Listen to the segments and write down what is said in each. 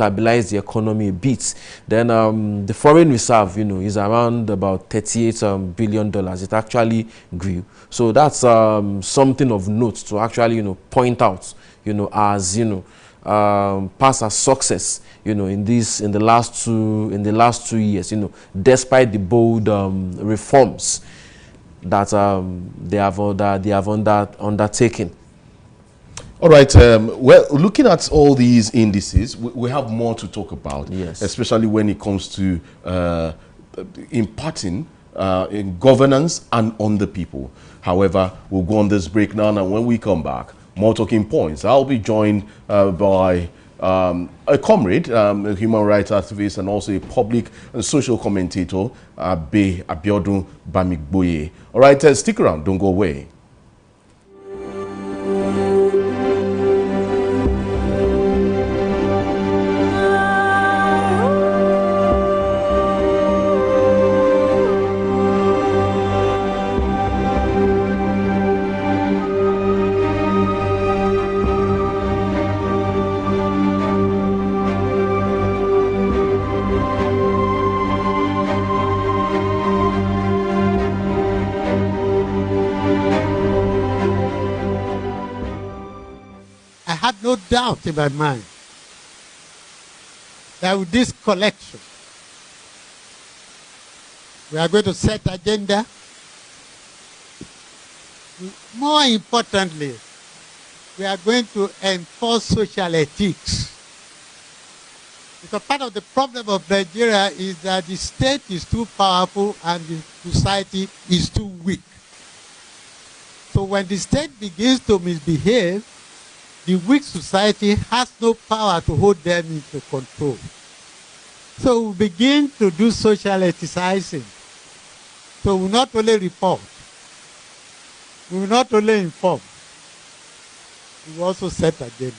stabilize the economy a bit. Then the foreign reserve, is around about $38 billion. It actually grew. So that's something of note to actually, point out, as, pass as success, in the last 2 years, despite the bold reforms that they have undertaken. All right. Well, looking at all these indices, we have more to talk about, yes, especially when it comes to imparting in governance and on the people. However, we'll go on this break now, and when we come back, more talking points. I'll be joined by a comrade, a human rights activist, and also a public and social commentator, Abe Abiodun Bamigboye. All right, stick around. Don't go away. No doubt in my mind that with this collection, we are going to set agenda. More importantly, we are going to enforce social ethics. Because part of the problem of Nigeria is that the state is too powerful and the society is too weak. So when the state begins to misbehave, the weak society has no power to hold them into control. So we begin to do social ethicizing. So we not only report, we will not only inform, we will also set agenda.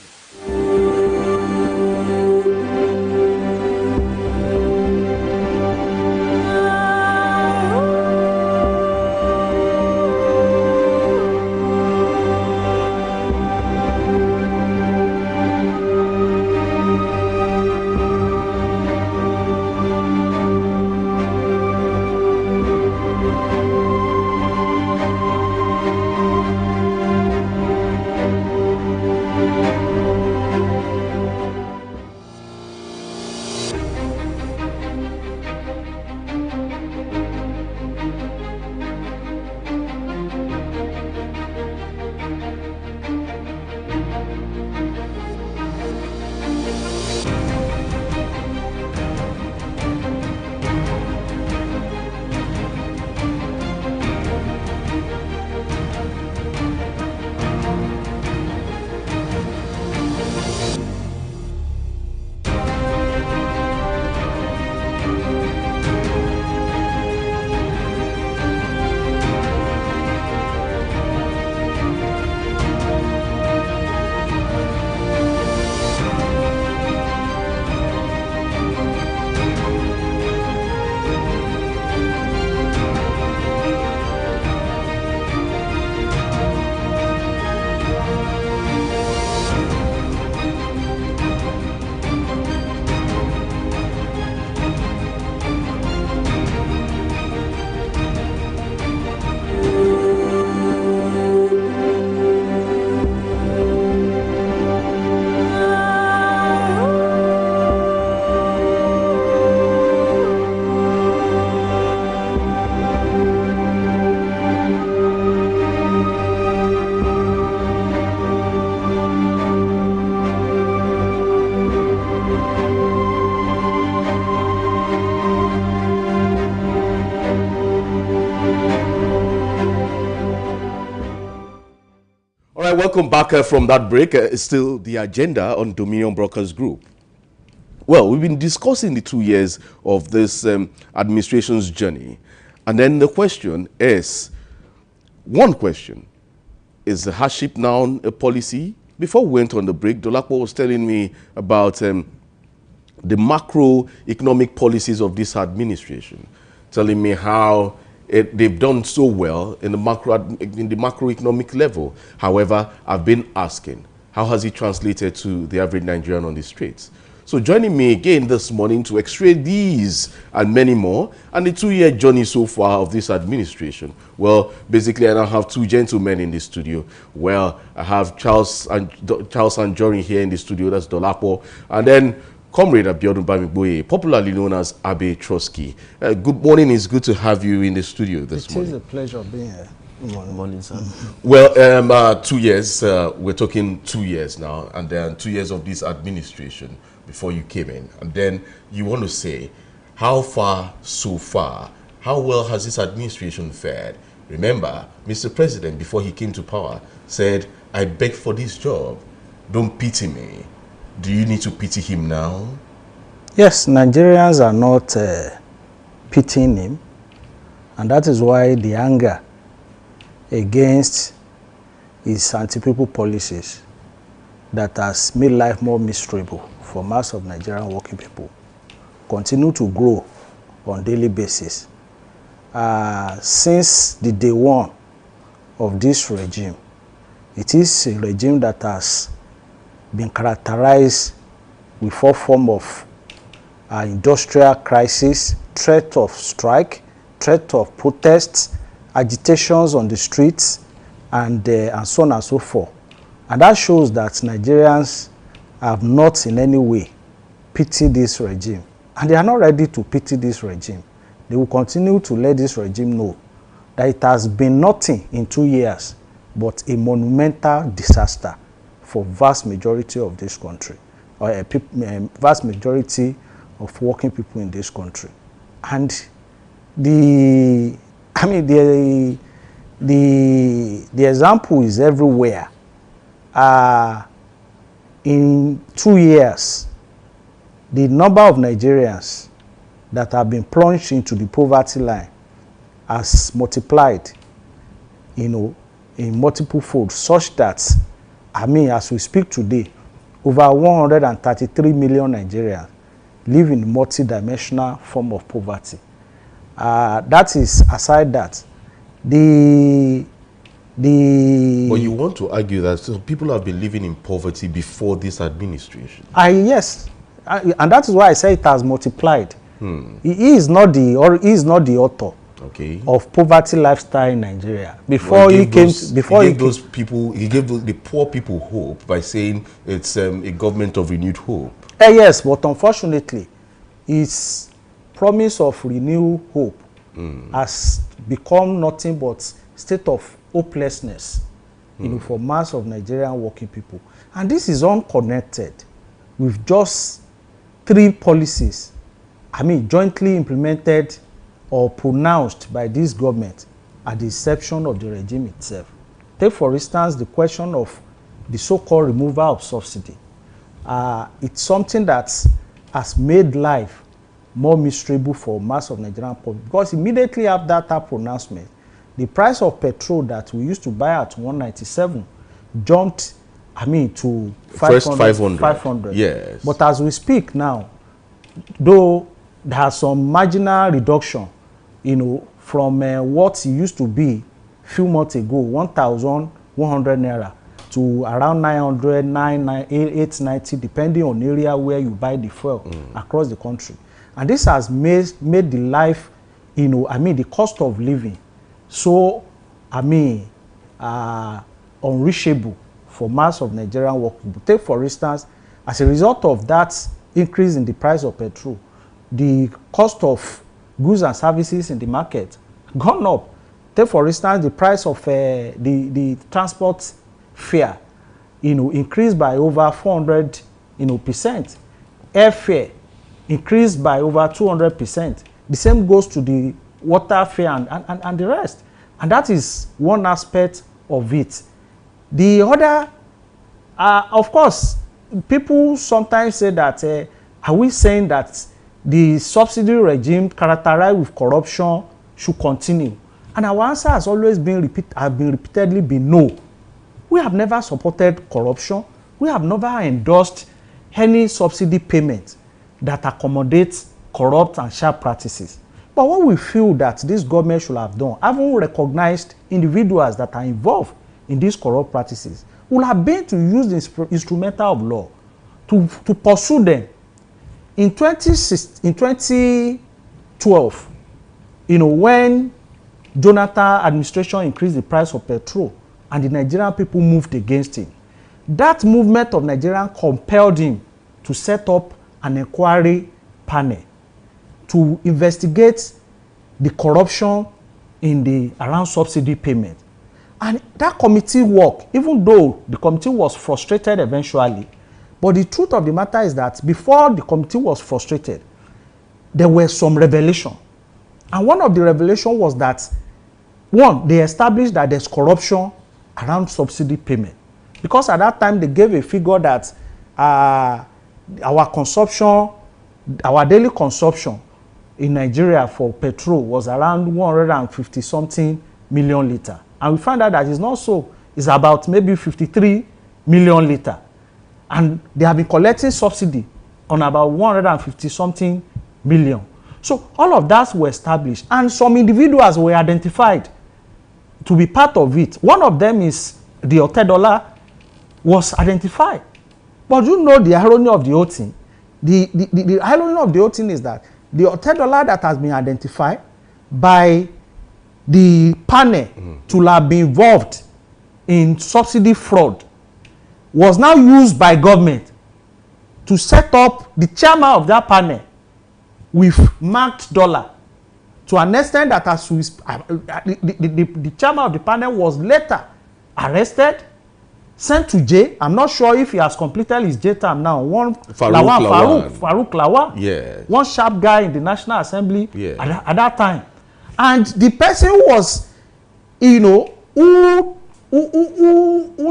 Welcome back from that break. Still the agenda on Dominion Brokers Group. Well, we've been discussing the 2 years of this administration's journey. And then the question is, one question, is the hardship now a policy? Before we went on the break, Dolapo was telling me about the macroeconomic policies of this administration, telling me how they've done so well in the macroeconomic level. However, I've been asking, how has it translated to the average Nigerian on the streets? So joining me again this morning to x-ray these and many more and the 2-year journey so far of this administration. Well, basically I now have two gentlemen in the studio. Well, I have Charles Anjorin here in the studio, that's Dolapo, and then Comrade Abiodun Bamigboye, popularly known as Abe Trotsky. Good morning, it's good to have you in the studio this morning. It is a pleasure being here. Good morning, sir. Well, 2 years, we're talking 2 years now, and then 2 years of this administration before you came in. And then you want to say, how far so far? How well has this administration fared? Remember, Mr. President, before he came to power, said, I beg for this job. Don't pity me. Do you need to pity him now? Yes, Nigerians are not pitying him, and that is why the anger against his anti-people policies that has made life more miserable for mass of Nigerian working people continue to grow on a daily basis. Since the day one of this regime, it is a regime that has been characterized with four forms of industrial crisis, threat of strike, threat of protests, agitations on the streets, and so on and so forth. And that shows that Nigerians have not in any way pitied this regime. And they are not ready to pity this regime. They will continue to let this regime know that it has been nothing in 2 years but a monumental disaster for vast majority of this country, or a vast majority of working people in this country. And the example is everywhere. In 2 years, the number of Nigerians that have been plunged into the poverty line has multiplied, in multiple folds, such that, as we speak today, over 133 million Nigerians live in multi-dimensional form of poverty. That is aside that. But you want to argue that people have been living in poverty before this administration? Yes. And that is why I say it has multiplied. He is not the author of poverty lifestyle in Nigeria. Before he gave the poor people hope by saying it's a government of renewed hope. Yes, but unfortunately, his promise of renewed hope has become nothing but state of hopelessness, for mass of Nigerian working people. And this is unconnected with just 3 policies, jointly implemented or pronounced by this government at the inception of the regime itself. Take, for instance, the question of the so-called removal of subsidy. It's something that has made life more miserable for mass of Nigerian public, because immediately after that pronouncement, the price of petrol that we used to buy at 197 jumped, to 500. Yes. But as we speak now, though there has some marginal reduction, from what it used to be a few months ago, 1,100 naira to around 900, 890, depending on area where you buy the fuel across the country. And this has made the life, the cost of living so, unreachable for mass of Nigerian working people. Take, for instance, as a result of that increase in the price of petrol, the cost of goods and services in the market gone up. Take, for instance, the price of the transport fare, increased by over 400, percent. Airfare increased by over 200%. The same goes to the water fare and the rest. And that is one aspect of it. The other, of course, people sometimes say that, are we saying that the subsidy regime characterized with corruption should continue? And our answer has always been repeatedly been no. We have never supported corruption. We have never endorsed any subsidy payment that accommodates corrupt and sharp practices. But what we feel that this government should have done, having recognized individuals that are involved in these corrupt practices, would have been to use the instrumental of law to pursue them in 2012, when Jonathan administration increased the price of petrol and the Nigerian people moved against him, that movement of Nigerians compelled him to set up an inquiry panel to investigate the corruption in the around subsidy payment. And that committee work, even though the committee was frustrated eventually, but the truth of the matter is that before the committee was frustrated, there were some revelation. And one of the revelation was that, one, they established that there's corruption around subsidy payment. Because at that time, they gave a figure that our consumption, our daily consumption in Nigeria for petrol was around 150-something million liters. And we found out that it's not so. It's about maybe 53 million liters. And they have been collecting subsidy on about 150-something million. So all of that were established. And some individuals were identified to be part of it. One of them is the Otedola was identified. But you know the irony of the whole thing? The irony of the whole thing is that the Otedola that has been identified by the panel to have been involved in subsidy fraud was now used by government to set up the chairman of that panel with marked dollar, to an extent that as we, the chairman of the panel was later arrested, sent to jail. I'm not sure if he has completed his jail term now. One Farouk Lawal, yeah, one sharp guy in the National Assembly, yeah, at that time. And the person who was, who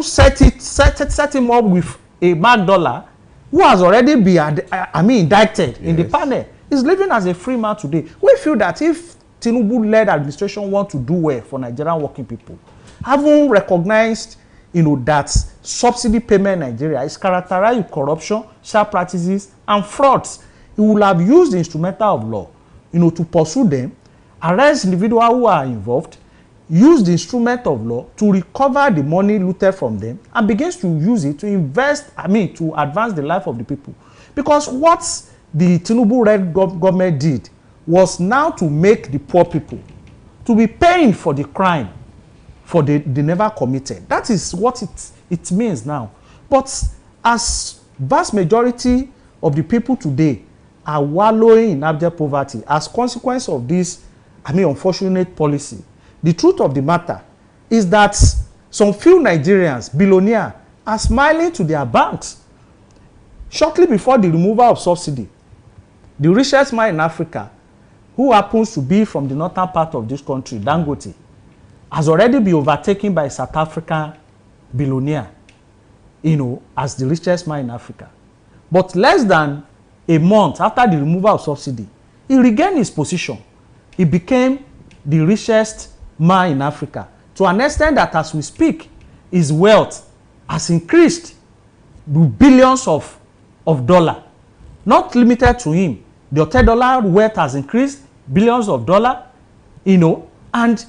set him up with a marked dollar, who has already been, indicted in the panel, is living as a free man today. We feel that if Tinubu-led administration want to do well for Nigerian working people, having recognized, that subsidy payment in Nigeria is characterized with corruption, sharp practices, and frauds, he will have used the instrumental of law, to pursue them, arrest individuals who are involved, use the instrument of law to recover the money looted from them, and begins to use it to invest, to advance the life of the people. Because what the Tinubu-led government did was now to make the poor people to be paying for the crime for they never committed. That is what it means now. But as vast majority of the people today are wallowing in abject poverty as consequence of this, unfortunate policy, the truth of the matter is that some few Nigerians, billionaires, are smiling to their banks. Shortly before the removal of subsidy, the richest man in Africa, who happens to be from the northern part of this country, Dangote, has already been overtaken by a South African billionaire, as the richest man in Africa. But less than a month after the removal of subsidy, he regained his position. He became the richest man in Africa, to an extent that as we speak, his wealth has increased with billions of dollars. Not limited to him. The Otedola wealth has increased billions of dollars, and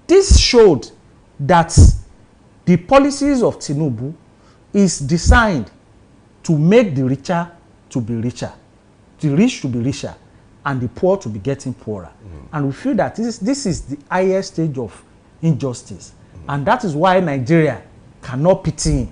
this showed that the policies of Tinubu is designed to make the richer to be richer, the rich to be richer, and the poor to be getting poorer. And we feel that this is the highest stage of injustice. And that is why Nigeria cannot pity him.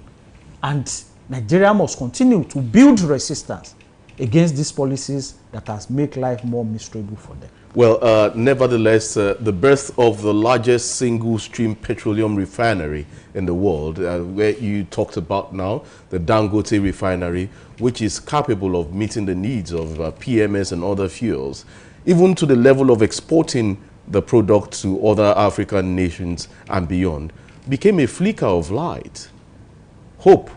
And Nigeria must continue to build resistance against these policies that has made life more miserable for them. Well, nevertheless, the birth of the largest single-stream petroleum refinery in the world, where you talked about now, the Dangote refinery, which is capable of meeting the needs of PMS and other fuels, even to the level of exporting the product to other African nations and beyond, became a flicker of light, hope,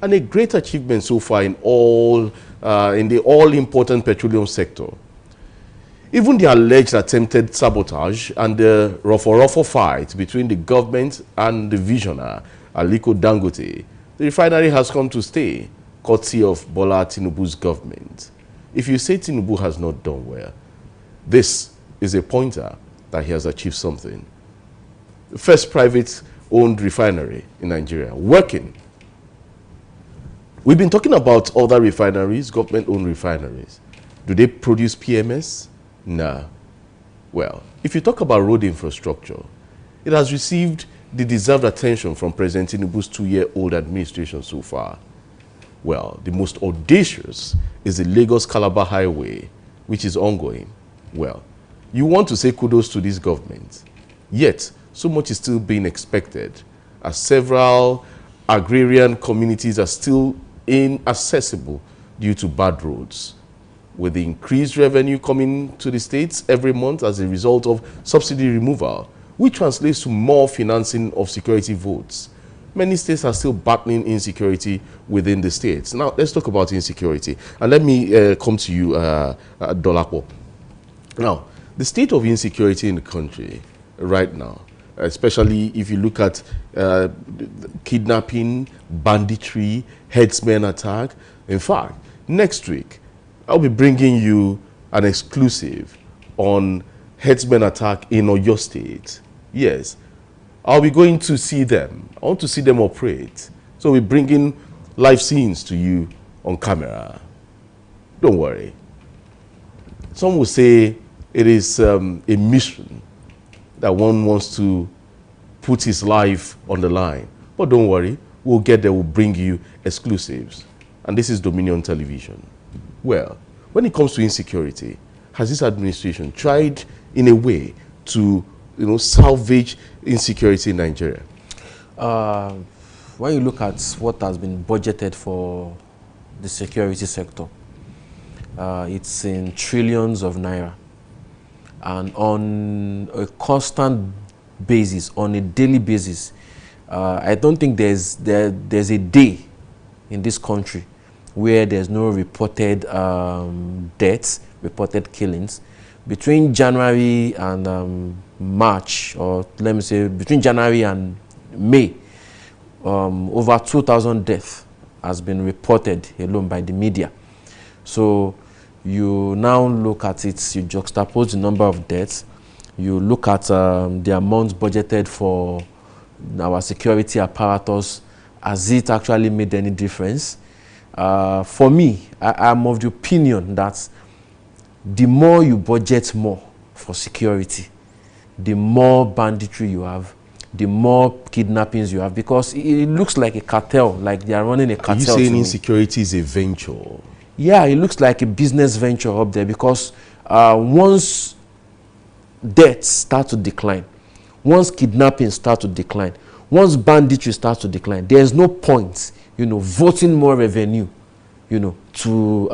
and a great achievement so far in the all-important petroleum sector. Even the alleged attempted sabotage and the rough fight between the government and the visionary, Aliko Dangote, the refinery has come to stay, courtesy of Bola Tinubu's government. If you say Tinubu has not done well, this is a pointer that he has achieved something. The first private-owned refinery in Nigeria, working. We've been talking about other refineries, government-owned refineries. Do they produce PMS? Nah. Well, if you talk about road infrastructure, it has received the deserved attention from President Tinubu's 2-year-old administration so far. Well, the most audacious is the Lagos-Calabar Highway, which is ongoing. Well, you want to say kudos to this government, yet so much is still being expected, as several agrarian communities are still inaccessible due to bad roads. With the increased revenue coming to the states every month as a result of subsidy removal, which translates to more financing of security votes, many states are still battling insecurity within the states. Now, let's talk about insecurity. And let me come to you, Dolapo. Now, the state of insecurity in the country right now, especially if you look at kidnapping, banditry, herdsmen attack. In fact, next week, I'll be bringing you an exclusive on herdsmen attack in Oyo State. Yes, I'll be going to see them. I want to see them operate. So we're bringing live scenes to you on camera. Don't worry. Some will say it is a mission that one wants to put his life on the line. But don't worry, we'll get there, we'll bring you exclusives. And this is Dominion Television. Well, when it comes to insecurity, has this administration tried in a way to, salvage insecurity in Nigeria? When you look at what has been budgeted for the security sector, it's in trillions of naira. And on a constant basis, on a daily basis, I don't think there's a day in this country where there's no reported deaths, reported killings. Between January and March, or let me say between January and May, over 2,000 deaths has been reported alone by the media. So you now look at it, you juxtapose the number of deaths, you look at the amounts budgeted for our security apparatus, has it actually made any difference? For me, I'm of the opinion that the more you budget more for security, the more banditry you have, the more kidnappings you have, because it looks like a cartel, like they are running a cartel. Are you saying insecurity is a venture? Yeah, it looks like a business venture up there, because once deaths start to decline, once kidnapping start to decline, once banditry starts to decline, there's no point, voting more revenue, to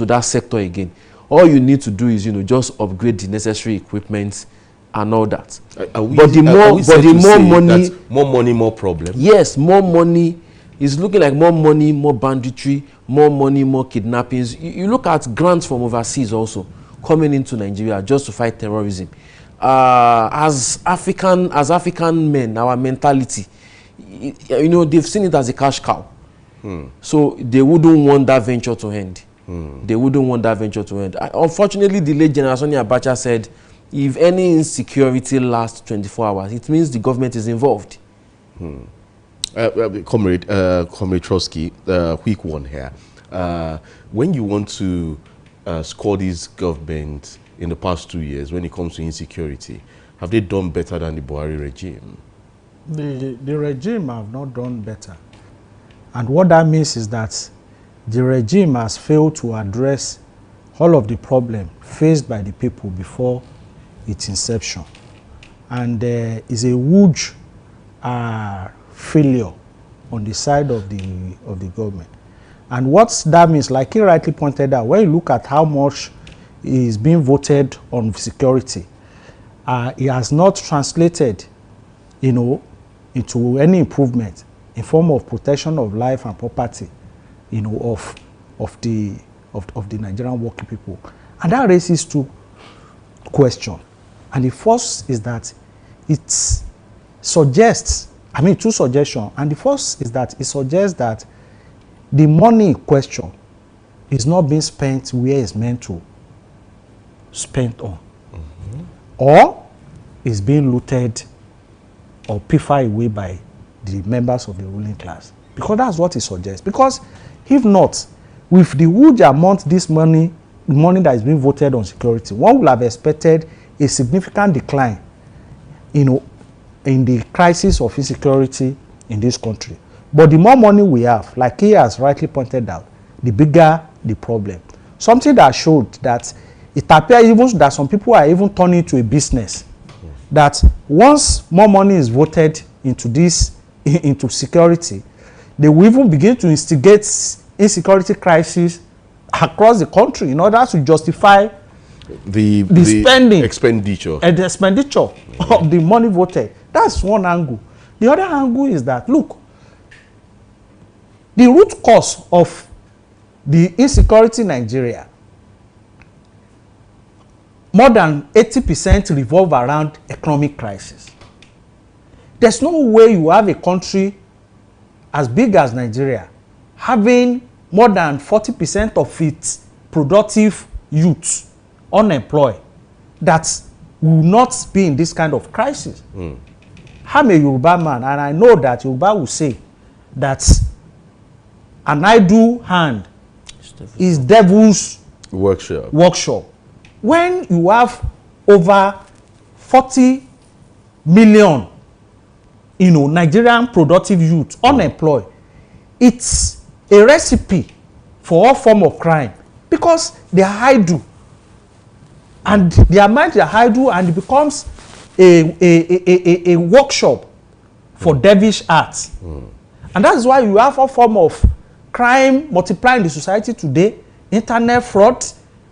that sector again. All you need to do is, just upgrade the necessary equipment and all that. But the more money, more money, more problem. Yes, more money. It's looking like more money, more banditry, more money, more kidnappings. You look at grants from overseas also coming into Nigeria just to fight terrorism. As African men, our mentality, they've seen it as a cash cow. So they wouldn't want that venture to end. They wouldn't want that venture to end. Unfortunately, the late General Sani Abacha said, if any insecurity lasts 24 hours, it means the government is involved. Comrade Trotsky, quick one here. When you want to score this government in the past 2 years, when it comes to insecurity, have they done better than the Buhari regime? The regime have not done better. And what that means is that the regime has failed to address all of the problems faced by the people before its inception. And there is a huge failure on the side of the government. And what that means, like he rightly pointed out, when you look at how much is being voted on security, it has not translated, into any improvement in form of protection of life and property, of the Nigerian working people. And that raises two questions. And the first is that it suggests, two suggestions. And the first is that it suggests that the money in question is not being spent where it's meant to spend on. Or is being looted or pilfered away by the members of the ruling class. Because that's what it suggests. Because If not, with the huge amount this money that is being voted on security, one would have expected a significant decline, in the crisis of insecurity in this country. But the more money we have, like he has rightly pointed out, the bigger the problem. Something that showed that it appears even that some people are even turning to a business. That once more money is voted into security, they will even begin to instigate insecurity crisis across the country in order to justify the spending expenditure and the expenditure of the money voted. That's one angle. The other angle is that, look, the root cause of the insecurity in Nigeria, more than 80% revolve around economic crisis. There's no way you have a country as big as Nigeria having more than 40% of its productive youth unemployed that will not be in this kind of crisis. I'm a Yoruba man, and I know that Yoruba will say that an idle hand is devil's workshop. When you have over 40 million, Nigerian productive youth unemployed, it's a recipe for all form of crime, because they are idle, and their mind are idle, and it becomes a workshop for devilish arts. And that is why you have all form of crime multiplying in the society today. Internet fraud,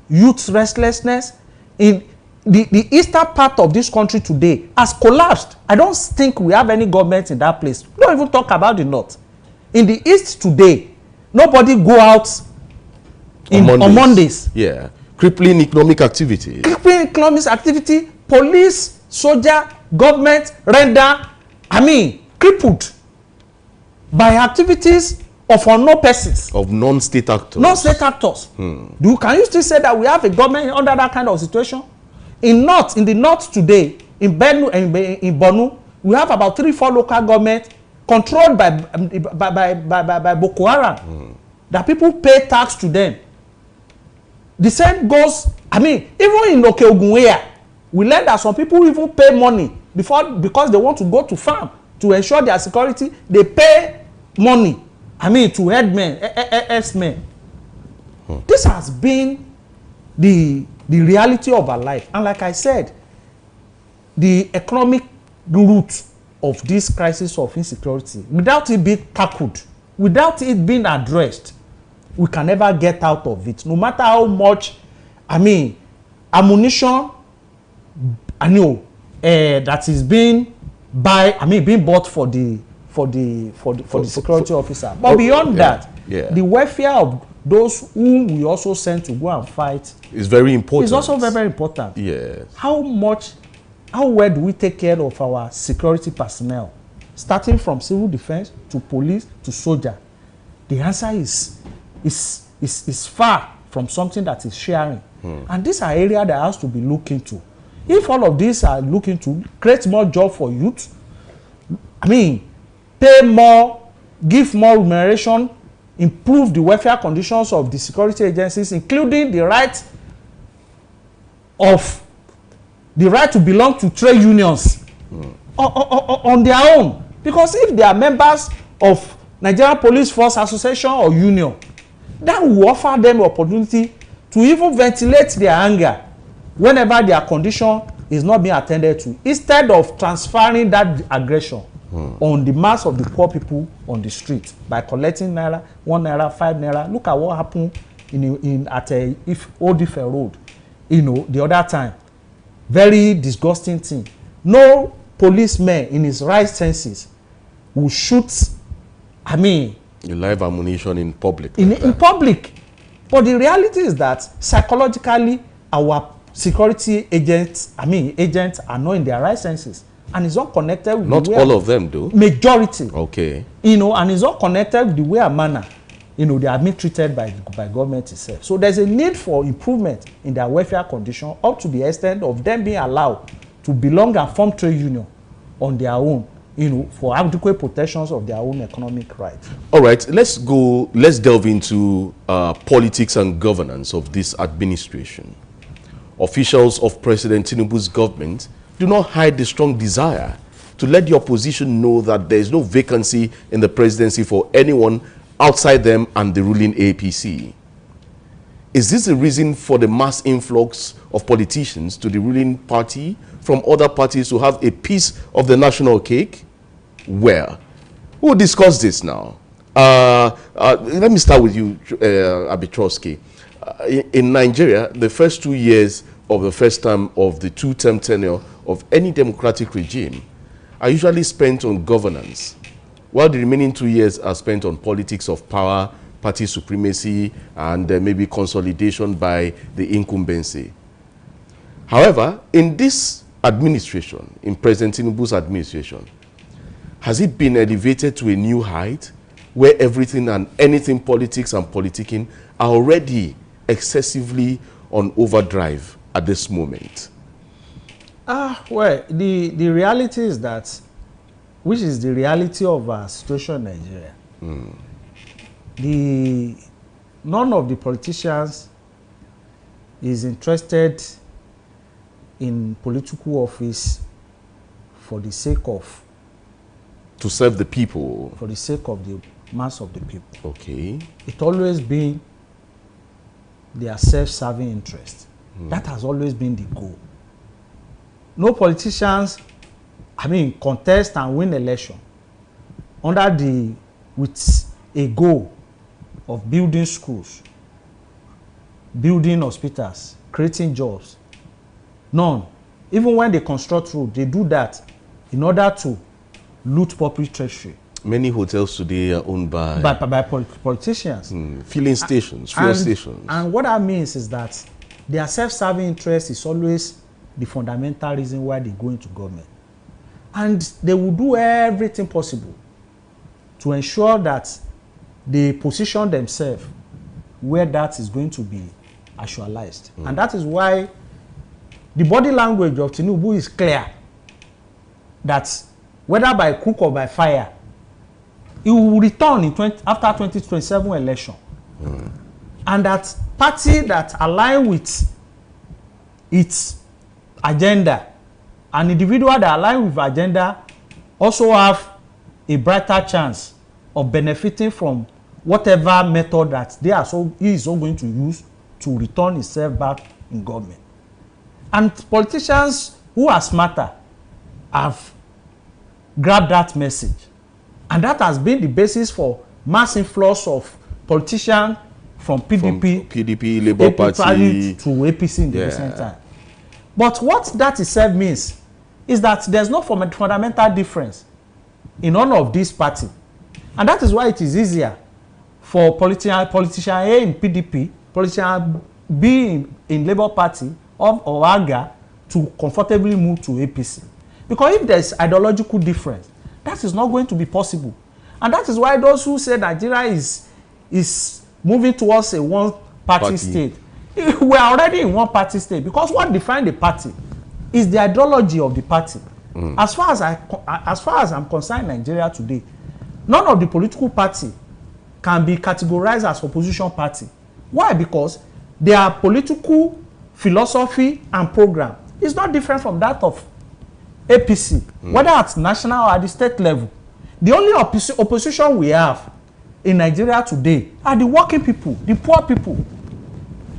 youth restlessness. In the eastern part of this country today has collapsed. I don't think we have any government in that place. Don't even talk about the north. In the east today, nobody go out on Mondays. Yeah, crippling economic activity. Police, soldier, government render, crippled by activities of unknown persons. Of non-state actors. Can you still say that we have a government under that kind of situation? In the north today, in Borno, we have about 3-4 local governments controlled by Boko Haram. That people pay tax to them. The same goes, even in Okeogunweya, we learned that some people even pay money because they want to go to farm to ensure their security. They pay money, to herdsmen. This has been the reality of our life. And like I said, the economic root of this crisis of insecurity, without it being tackled, without it being addressed, we can never get out of it. No matter how much, ammunition, that is being bought for the security officer. But beyond that, the welfare of those whom we also send to go and fight is very important. It's also very, very important. Yes. How well do we take care of our security personnel, starting from civil defense to police to soldier? The answer is far from something that is sharing. And these are areas that has to be looked into. If all of these are looked into, create more job for youth, pay more, give more remuneration, improve the welfare conditions of the security agencies, including the right to belong to trade unions on their own. Because if they are members of Nigerian Police Force Association or Union, that will offer them opportunity to even ventilate their anger whenever their condition is not being attended to, instead of transferring that aggression on the mass of the poor people on the street by collecting naira, 1 naira, 5 naira. Look at what happened at Old Ife Road, the other time. Very disgusting thing. No policeman in his right senses will shoot, live ammunition in public. In public. But the reality is that psychologically, our security agents are not in their right senses. And it's not connected with not all of them do. Majority. Okay. And it's not connected with the way and manner, they are being treated by government itself. So there's a need for improvement in their welfare condition up to the extent of them being allowed to belong and form trade union on their own for adequate protections of their own economic rights. All right, let's delve into politics and governance of this administration. Officials of President Tinubu's government do not hide the strong desire to let the opposition know that there is no vacancy in the presidency for anyone outside them and the ruling APC. Is this the reason for the mass influx of politicians to the ruling party from other parties to have a piece of the national cake? Well, we'll discuss this now. Let me start with you, Abitroski. In Nigeria, the first 2 years of the first term of the two-term tenure of any democratic regime are usually spent on governance, while the remaining 2 years are spent on politics of power, party supremacy, and maybe consolidation by the incumbency. However, in this administration, in President Tinubu's administration, has it been elevated to a new height where everything and anything politics and politicking are already excessively on overdrive at this moment? Well, the reality is that, which is the reality of our situation in Nigeria, none of the politicians is interested in political office for the sake of, to serve the people, for the sake of the mass of the people. Okay. It's always been their self-serving interest. That has always been the goal. No politicians, contest and win election with a goal of building schools, building hospitals, creating jobs. None. Even when they construct roads, they do that in order to loot public treasury. Many hotels today are owned by politicians. Filling stations, fuel stations. And what that means is that their self-serving interest is always the fundamental reason why they go into government. And they will do everything possible to ensure that they position themselves where that is going to be actualized. And that is why the body language of Tinubu is clear that whether by crook or by fire, he will return after 2027 election. And that party that align with its agenda, an individual that align with agenda also have a brighter chance of benefiting from whatever method that he is all going to use to return himself back in government. And politicians who are smarter have grabbed that message. And that has been the basis for mass influx of politicians from PDP, Labour Party to APC in the recent time. But what that itself means is that there's no fundamental difference in all of these parties. And that is why it is easier for politician A in PDP, politician B in Labour Party or AGA to comfortably move to APC. Because if there's ideological difference, that is not going to be possible. And that is why those who say Nigeria is moving towards a one-party state, we are already in one-party state, because what defines the party is the ideology of the party. As far as I'm concerned, Nigeria today, none of the political party can be categorized as opposition party. Why? Because their political philosophy and program is not different from that of APC, whether at national or at the state level. The only opposition we have in Nigeria today are the working people, the poor people.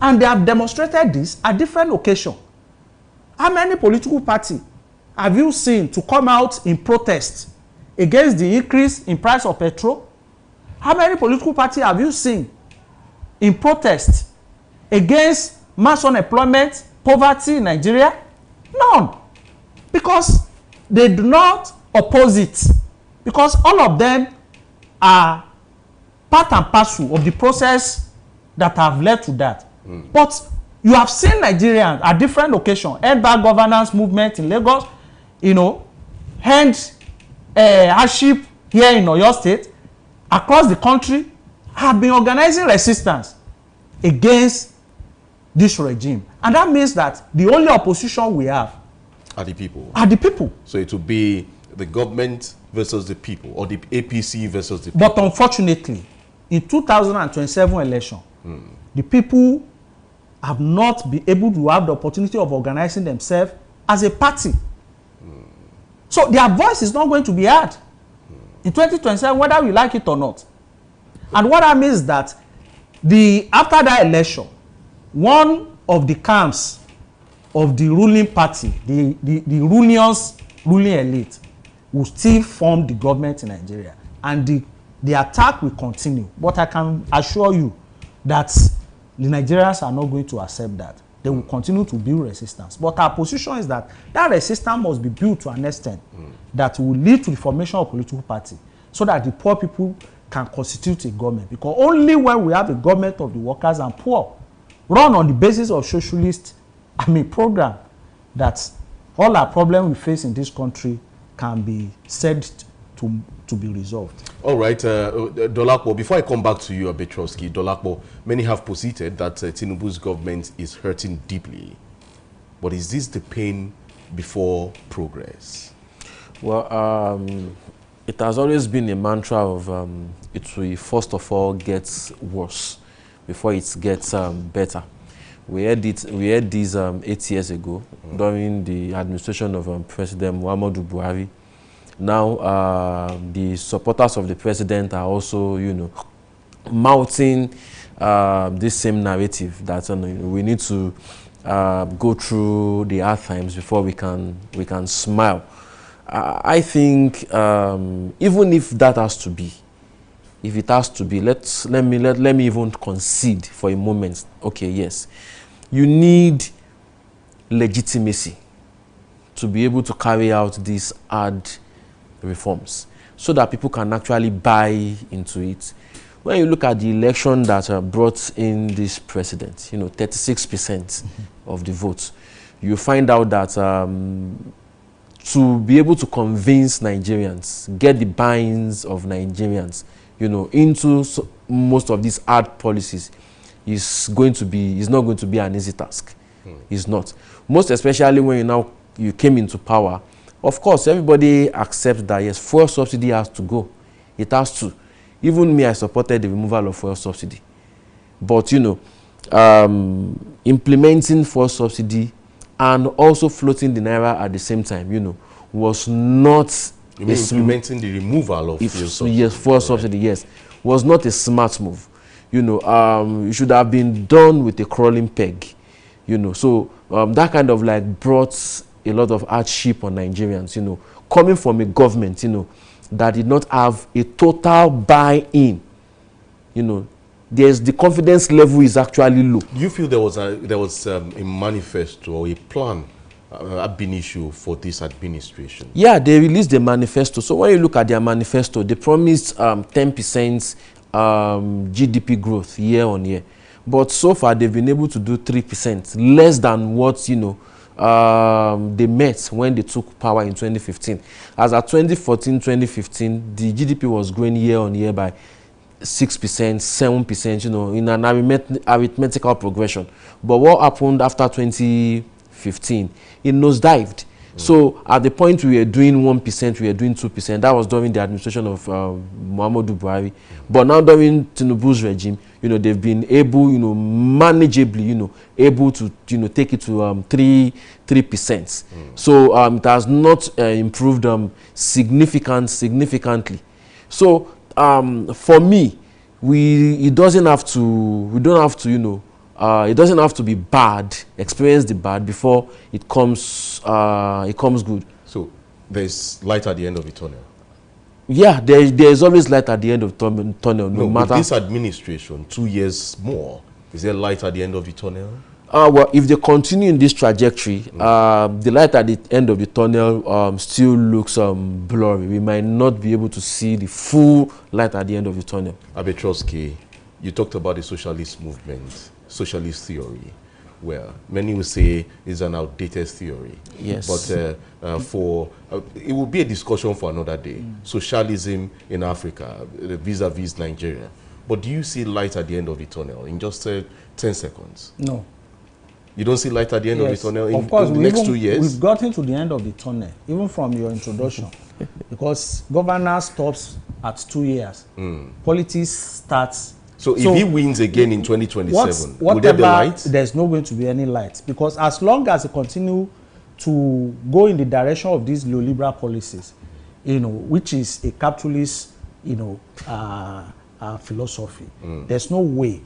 And they have demonstrated this at different occasions. How many political parties have you seen to come out in protest against the increase in price of petrol? How many political parties have you seen in protest against mass unemployment, poverty in Nigeria? None. Because they do not oppose it. Because all of them are part and parcel of the process that have led to that. But you have seen Nigerians at different occasions end back governance movement in Lagos, end hardship here in Oyo State, across the country, have been organizing resistance against this regime. And that means that the only opposition we have are the people. Are the people. So it will be the government versus the people, or the APC versus the people. But unfortunately, in 2027 election, the people have not been able to have the opportunity of organizing themselves as a party. So their voice is not going to be heard in 2027, whether we like it or not. And what I mean is that after that election, one of the camps of the ruling party, the ruling elite, will still form the government in Nigeria, and the attack will continue. But I can assure you that the Nigerians are not going to accept that. They will continue to build resistance. But our position is that resistance must be built to an extent that will lead to the formation of a political party, so that the poor people can constitute a government. Because only when we have a government of the workers and poor, run on the basis of socialist program, that all our problems we face in this country can be said to be resolved. All right, Dolapo, before I come back to you, Petrovsky, Dolapo, many have posited that Tinubu's government is hurting deeply. But is this the pain before progress? Well, it has always been a mantra of it will first of all get worse before it gets better. We had this 8 years ago during the administration of President Muhammadu Buhari. Now, the supporters of the president are also, mounting this same narrative that we need to go through the hard times before we can smile. I think even if that has to be, if it has to be, let me even concede for a moment. Okay, yes, you need legitimacy to be able to carry out these hard reforms, so that people can actually buy into it. When you look at the election that brought in this president, 36% of the votes, you find out that to be able to convince Nigerians, get the buy-ins of Nigerians, into most of these hard policies is not going to be an easy task. It's not. Most especially when you came into power. Of course, everybody accepts that, yes, fuel subsidy has to go. It has to. Even me, I supported the removal of fuel subsidy. But, implementing fuel subsidy and also floating the naira at the same time, was not... You mean implementing the removal of fuel subsidy? Yes, fuel subsidy, yes. Was not a smart move. It should have been done with a crawling peg. So that kind of brought a lot of hardship on Nigerians, coming from a government, that did not have a total buy-in. The confidence level is actually low. Do you feel there was a manifesto or a plan, an issue for this administration? Yeah, they released the manifesto. So when you look at their manifesto, they promised 10% GDP growth year on year. But so far, they've been able to do 3%, less than what, they met when they took power in 2015. As at 2014-2015, the GDP was growing year on year by 6%, 7%, in an arithmetical progression. But what happened after 2015? It nosedived. So at the point we were doing 1%, we were doing 2%. That was during the administration of Muhammadu Buhari. But now during Tinubu's regime, they've been able, manageably, able to, take it to 3%. So it has not improved significantly. So for me, it doesn't have to be bad, experience the bad before it comes good. So there's light at the end of the tunnel. Yeah, there is always light at the end of the tunnel, no matter. With this administration, 2 years more, is there light at the end of the tunnel? Well, if they continue in this trajectory, the light at the end of the tunnel still looks blurry. We might not be able to see the full light at the end of the tunnel. Petrovsky, you talked about the socialist movement, socialist theory. Well, many will say it's an outdated theory. Yes. But it will be a discussion for another day. Socialism in Africa, vis-a-vis Nigeria. But do you see light at the end of the tunnel in just 10 seconds? No. You don't see light at the end of the tunnel in of course, the next 2 years? We've gotten to the end of the tunnel, even from your introduction. because governance stops at 2 years. Politics starts. So if he wins again in 2027, will there be light? There's not going to be any light, because as long as he continue to go in the direction of these neoliberal policies, which is a capitalist, philosophy, there's no way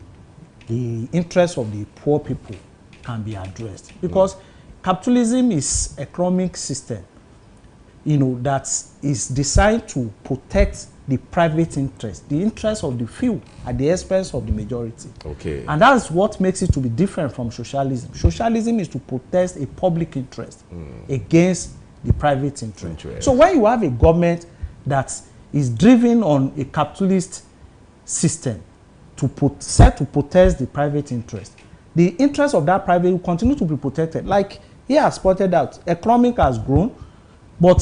the interests of the poor people can be addressed, because capitalism is an economic system, that is designed to protect the private interest, the interest of the few at the expense of the majority. Okay. And that's what makes it to be different from socialism. Socialism is to protect a public interest against the private interest. So when you have a government that is driven on a capitalist system set to protect the private interest, the interest of that private will continue to be protected. Like he has pointed out, economic has grown, but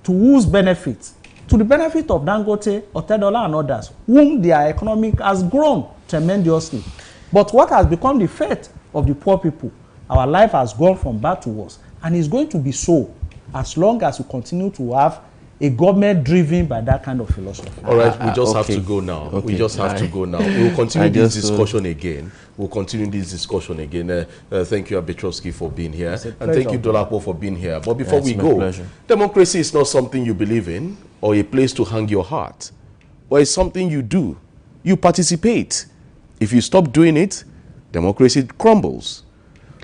to whose benefit? To the benefit of Dangote, Otedola and others, whom their economic has grown tremendously. But what has become the fate of the poor people? Our life has gone from bad to worse, and it's going to be so as long as we continue to have a government driven by that kind of philosophy. All right, we just have to go now. We just have to go now. We'll continue this discussion again. Thank you, Petrovsky, for being here. And thank you, Dolapo, for being here. But before we go, democracy is not something you believe in or a place to hang your hat, but it's something you do. You participate. If you stop doing it, democracy crumbles.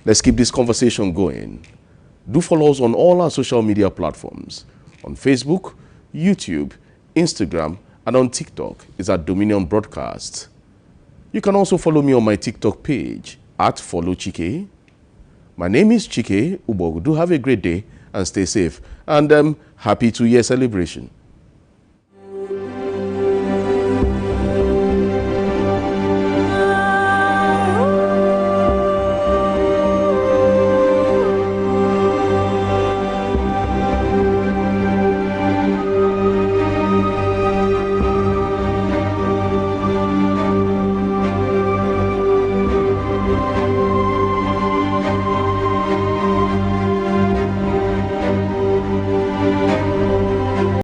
Let's keep this conversation going. Do follow us on all our social media platforms. On Facebook, YouTube, Instagram, and on TikTok is at Dominion Broadcast. You can also follow me on my TikTok page at Follow Chike. My name is Chike Ubogu. Do have a great day and stay safe. And happy 2-year celebration.